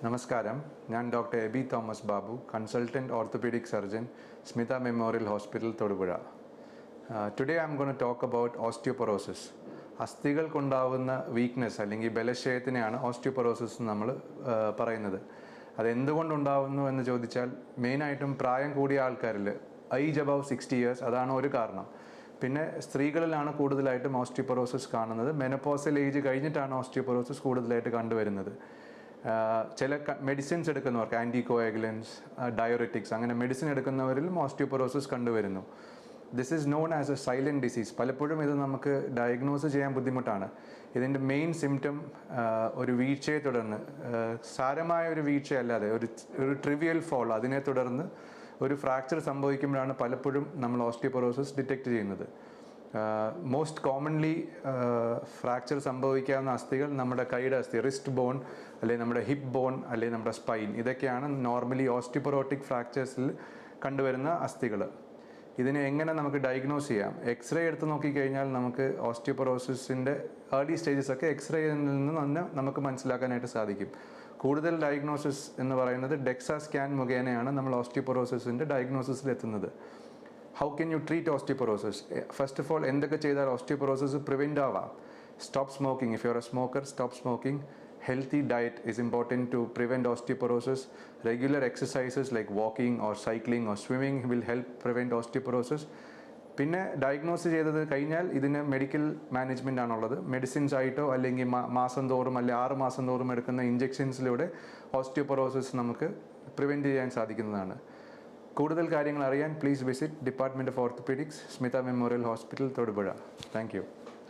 Namaskaram, I am Dr. Ebi Thomas Babu, Consultant Orthopedic Surgeon, Smitha Memorial Hospital, Thodupuzha. Today I am going to talk about osteoporosis. അസ്ഥികൾക്കുണ്ടാവുന്ന weakness അല്ലെങ്കിൽ ബലക്ഷയത്തിനെയാണ് osteoporosis നമ്മൾ പറയുന്നത്. അതെന്തുകൊണ്ടുണ്ടാവുന്നു എന്ന് ചോദിച്ചാൽ മെയിനായിട്ടും പ്രായം കൂടിയ ആൾക്കാരിൽ ഏജ് അബവ് 60 ഇയേഴ്സ് അതാണ് ഒരു കാരണം. പിന്നെ സ്ത്രീകളിലാണ് കൂടുതലായിട്ടും ഓസ്റ്റിയോപൊറോസിസ് കാണുന്നത്. മെനോപോസൽ ഏജ് കഴിഞ്ഞിട്ടാണ് ഓസ്റ്റിയോപൊറോസിസ് കൂടുതലായിട്ട് കണ്ടുവരുന്നത്. ചില മെഡിസിൻസ് എടുക്കുന്നവർക്ക് ആൻറ്റികോയാഗുലൻസ്, ഡയോറിറ്റിക്സ് അങ്ങനെ മെഡിസിൻ എടുക്കുന്നവരിലും ഓസ്റ്റിയോപൊറോസിസ് കണ്ടുവരുന്നു. This is known as A silent disease. പലപ്പോഴും ഇത് നമുക്ക് ഡയഗ്നോസ് ചെയ്യാൻ ബുദ്ധിമുട്ടാണ്. ഇതിൻ്റെ മെയിൻ സിംറ്റം ഒരു വീഴ്ചയെ തുടർന്ന്, സാരമായ ഒരു വീഴ്ചയല്ലാതെ ഒരു ട്രിവിയൽ ഫോൾ, അതിനെ തുടർന്ന് ഒരു ഫ്രാക്ചർ സംഭവിക്കുമ്പോഴാണ് പലപ്പോഴും നമ്മൾ ഓസ്റ്റിയോപൊറോസിസ് ഡിറ്റക്റ്റ് ചെയ്യുന്നത്. മോസ്റ്റ് കോമൺലി ഫ്രാക്ചർ സംഭവിക്കാവുന്ന അസ്ഥികൾ നമ്മുടെ കൈയുടെ അസ്ഥി, റിസ്റ്റ് ബോൺ, അല്ലെങ്കിൽ നമ്മുടെ ഹിപ്പ് ബോൺ, അല്ലെങ്കിൽ നമ്മുടെ സ്പൈൻ, ഇതൊക്കെയാണ് നോർമലി ഓസ്റ്റിയോപൊറോട്ടിക് ഫ്രാക്ചേഴ്സിൽ കണ്ടുവരുന്ന അസ്ഥികൾ. ഇതിനെ എങ്ങനെ നമുക്ക് ഡയഗ്നോസ് ചെയ്യാം? എക്സ്റേ എടുത്ത് നോക്കിക്കഴിഞ്ഞാൽ നമുക്ക് ഓസ്റ്റിയോപൊറോസിസിൻ്റെ ഏർലി സ്റ്റേജസ് ഒക്കെ എക്സ്റേയിൽ നിന്ന് തന്നെ നമുക്ക് മനസ്സിലാക്കാനായിട്ട് സാധിക്കും. കൂടുതൽ ഡയഗ്നോസിസ് എന്ന് പറയുന്നത് ഡെക്സാ സ്കാൻ മുഖേനയാണ് നമ്മൾ ഓസ്റ്റിയോപൊറോസിസിൻ്റെ ഡയഗ്നോസിസിൽ എത്തുന്നത്. How can you treat osteoporosis? First of all, എന്തൊക്കെ ചെയ്താൽ ഓസ്റ്റിയോപൊറോസിസ് പ്രിവെൻറ്റ് ആവാം? Stop smoking. If you're a smoker, stop smoking. Healthy diet is important to prevent osteoporosis. Regular exercises like walking or cycling or swimming will help prevent osteoporosis. പിന്നെ diagnose ചെയ്തത് കഴിഞ്ഞാൽ ഇതിന് medical management ആണുള്ളത്. Medicines ആയിട്ടോ അല്ലെങ്കിൽ മാസം തോറും അല്ലെങ്കിൽ 6 മാസം തോറും എടുക്കുന്ന ഇഞ്ചെക്ഷൻസിലൂടെ ഓസ്റ്റിയോപൊറോസിസ് നമുക്ക് പ്രിവെൻറ്റ് ചെയ്യാൻ സാധിക്കുന്നതാണ്. കൂടുതൽ കാര്യങ്ങൾ അറിയാൻ please visit department of orthopaedics, Smitha memorial hospital, Thodupuzha. Thank you.